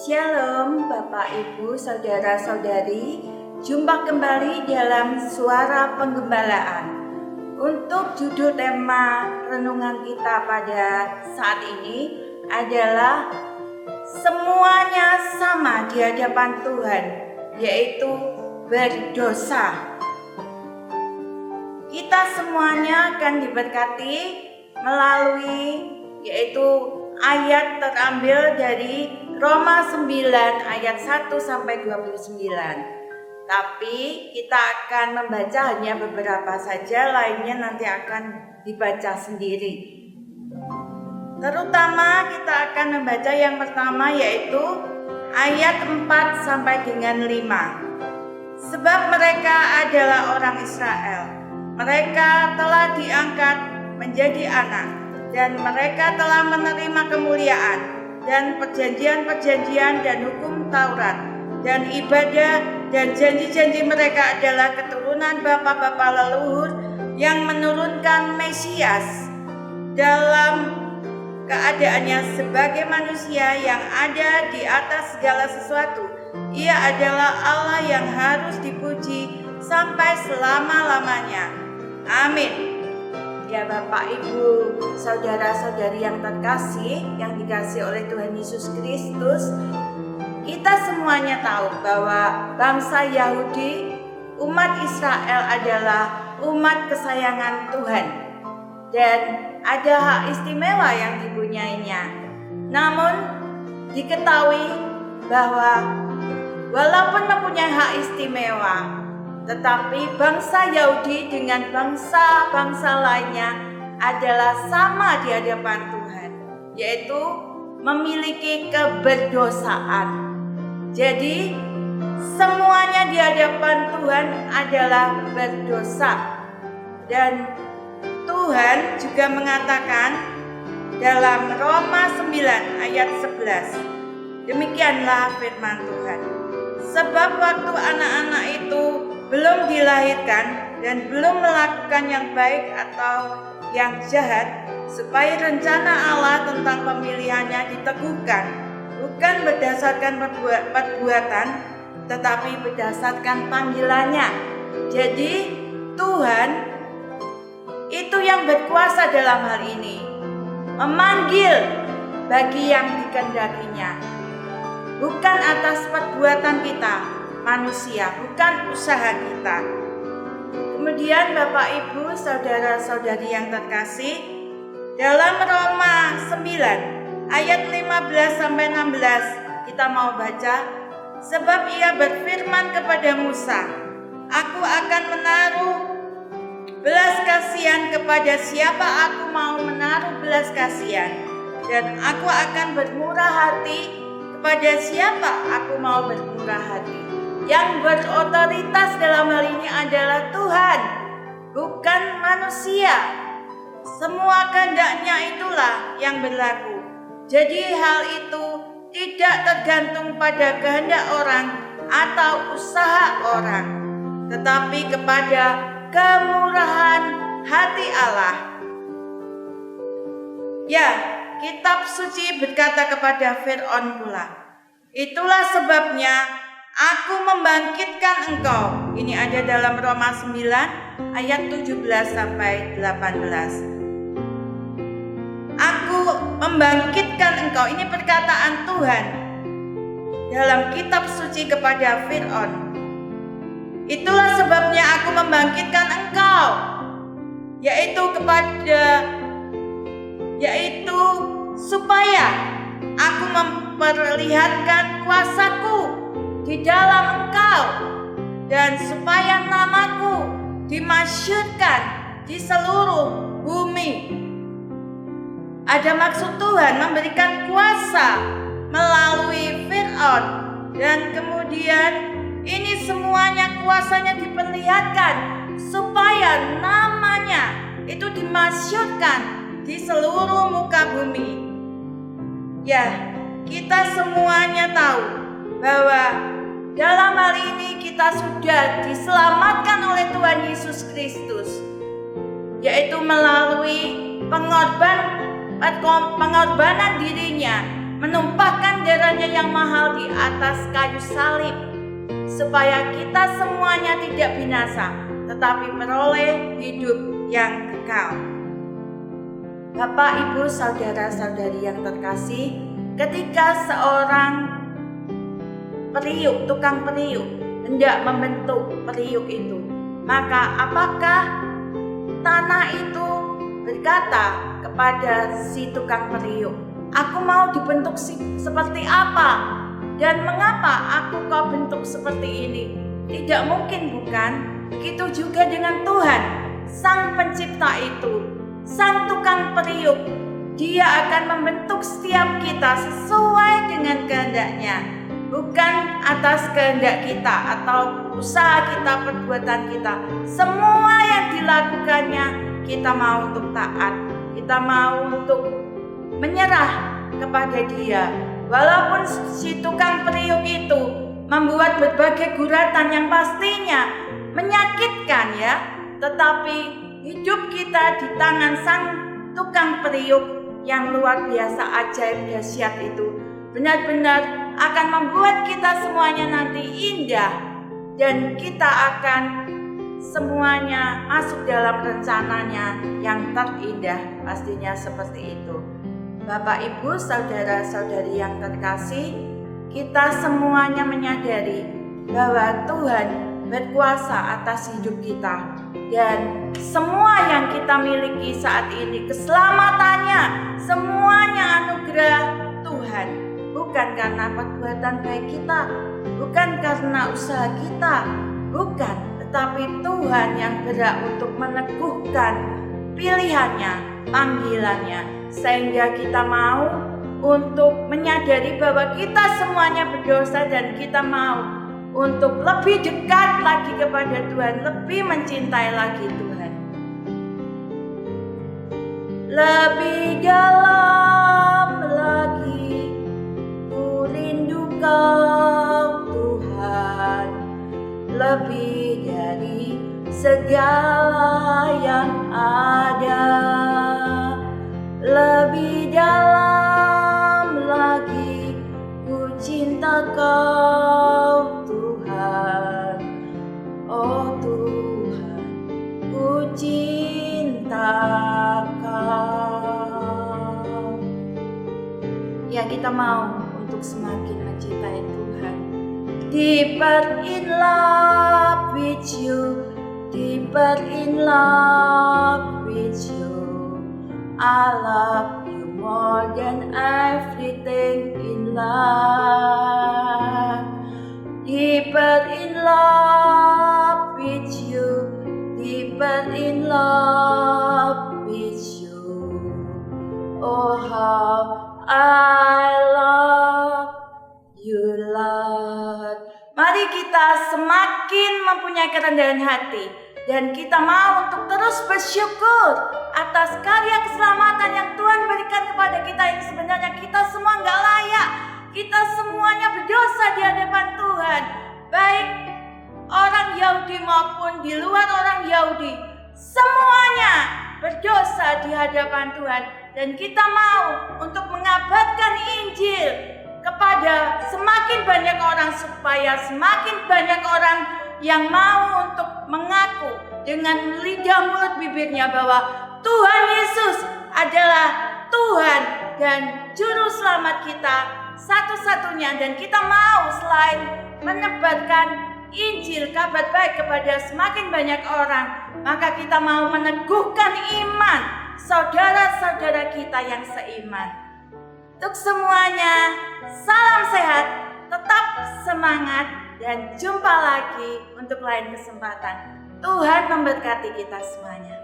Shalom Bapak Ibu Saudara-saudari, jumpa kembali dalam Suara Penggembalaan. Untuk judul tema renungan kita pada saat ini adalah semuanya sama di hadapan Tuhan, yaitu berdosa. Kita semuanya akan diberkati melalui yaitu ayat terambil dari Roma 9 ayat 1 sampai 29. Tapi kita akan membaca hanya beberapa saja, lainnya nanti akan dibaca sendiri. Terutama kita akan membaca yang pertama, yaitu ayat 4 sampai dengan 5. Sebab mereka adalah orang Israel. Mereka telah diangkat menjadi anak, dan mereka telah menerima kemuliaan dan perjanjian-perjanjian dan hukum Taurat dan ibadah, dan janji-janji mereka adalah keturunan bapa-bapa leluhur yang menurunkan Mesias dalam keadaannya sebagai manusia yang ada di atas segala sesuatu. Ia adalah Allah yang harus dipuji sampai selama-lamanya. Amin. Ya Bapak Ibu, saudara-saudari yang terkasih, yang dikasihi oleh Tuhan Yesus Kristus, kita semuanya tahu bahwa bangsa Yahudi, umat Israel adalah umat kesayangan Tuhan, dan ada hak istimewa yang dipunyainya. Namun diketahui bahwa walaupun mempunyai hak istimewa, tetapi bangsa Yahudi dengan bangsa-bangsa lainnya adalah sama di hadapan Tuhan, yaitu memiliki keberdosaan. Jadi semuanya di hadapan Tuhan adalah berdosa. Dan Tuhan juga mengatakan dalam Roma 9 ayat 11, demikianlah firman Tuhan. Sebab waktu anak-anak itu belum dilahirkan dan belum melakukan yang baik atau yang jahat, supaya rencana Allah tentang pemilihannya diteguhkan, bukan berdasarkan perbuatan, tetapi berdasarkan panggilannya. Jadi Tuhan itu yang berkuasa dalam hal ini, memanggil bagi yang dikehendakinya, bukan atas perbuatan kita manusia, bukan usaha kita. Kemudian Bapak Ibu, saudara-saudari yang terkasih, dalam Roma 9 ayat 15 sampai 16 kita mau baca. Sebab ia berfirman kepada Musa, aku akan menaruh belas kasihan kepada siapa aku mau menaruh belas kasihan, dan aku akan bermurah hati kepada siapa aku mau bermurah hati. Yang berotoritas dalam hal ini adalah Tuhan, bukan manusia. Semua kehendaknya itulah yang berlaku. Jadi hal itu tidak tergantung pada kehendak orang atau usaha orang, tetapi kepada kemurahan hati Allah. Ya, kitab suci berkata kepada Fir'aun pula, itulah sebabnya aku membangkitkan engkau. Ini ada dalam Roma 9 ayat 17 sampai 18. Aku membangkitkan engkau, ini perkataan Tuhan dalam kitab suci kepada Fir'aun. Itulah sebabnya aku membangkitkan engkau, yaitu supaya aku memperlihatkan kuasaku di dalam engkau, dan supaya namaku dimasyhurkan di seluruh bumi. Ada maksud Tuhan memberikan kuasa melalui Fir'aun, dan kemudian ini semuanya kuasanya diperlihatkan supaya namanya itu dimasyhurkan di seluruh muka bumi. Ya, kita semuanya tahu bahwa dalam hal ini kita sudah diselamatkan oleh Tuhan Yesus Kristus, yaitu melalui pengorbanan dirinya menumpahkan darahnya yang mahal di atas kayu salib, supaya kita semuanya tidak binasa, tetapi peroleh hidup yang kekal. Bapak, Ibu, saudara-saudari yang terkasih, ketika seorang periuk, tukang periuk, hendak membentuk periuk itu, maka apakah tanah itu berkata kepada si tukang periuk, "Aku mau dibentuk seperti apa? Dan mengapa aku kau bentuk seperti ini?" Tidak mungkin, bukan? Begitu juga dengan Tuhan, Sang Pencipta itu, Sang tukang periuk. Dia akan membentuk setiap kita sesuai dengan kehendaknya, bukan atas kehendak kita atau usaha kita, perbuatan kita. Semua yang dilakukannya, kita mau untuk taat, kita mau untuk menyerah kepada Dia. Walaupun si tukang periuk itu membuat berbagai guratan yang pastinya menyakitkan ya, tetapi hidup kita di tangan Sang tukang periuk yang luar biasa ajaib dahsyat itu benar-benar akan membuat kita semuanya nanti indah, dan kita akan semuanya masuk dalam rencananya yang terindah, pastinya seperti itu. Bapak, Ibu, saudara-saudari yang terkasih, kita semuanya menyadari bahwa Tuhan berkuasa atas hidup kita, dan semua yang kita miliki saat ini, keselamatannya, semuanya anugerah Tuhan, bukan karena perbuatan baik kita, bukan karena usaha kita, bukan, tetapi Tuhan yang berhak untuk meneguhkan pilihannya, panggilannya, sehingga kita mau untuk menyadari bahwa kita semuanya berdosa, dan kita mau untuk lebih dekat lagi kepada Tuhan, lebih mencintai lagi Tuhan. Lebih dalam lagi ku rindu Kau Tuhan, lebih dari segala yang ada. Lebih dalam lagi ku cinta Kau Tuhan, oh Tuhan, ku cinta Kau. Ya, kita mau untuk semakin mencintai Tuhan. Deeper in love with you, deeper in love with you. I love you more than everything in life. Deeper in love with you, deeper in love with you. Oh, how I love you, Lord. Mari kita semakin mempunyai kerendahan hati, dan kita mau untuk terus bersyukur atas karya keselamatan yang Tuhan berikan kepada kita, yang sebenarnya kita semua nggak layak. Kita semuanya berdosa di hadapan Tuhan, baik orang Yahudi maupun di luar orang Yahudi. Semuanya berdosa di hadapan Tuhan, dan kita mau untuk mengabarkan Injil kepada semakin banyak orang, supaya semakin banyak orang yang mau untuk mengaku dengan lidah mulut bibirnya bahwa Tuhan Yesus adalah Tuhan dan Juru Selamat kita satu-satunya. Dan kita mau selain menebarkan Injil, kabar baik kepada semakin banyak orang, maka kita mau meneguhkan iman saudara-saudara kita yang seiman. Untuk semuanya, salam sehat, tetap semangat, dan jumpa lagi untuk lain kesempatan. Tuhan memberkati kita semuanya.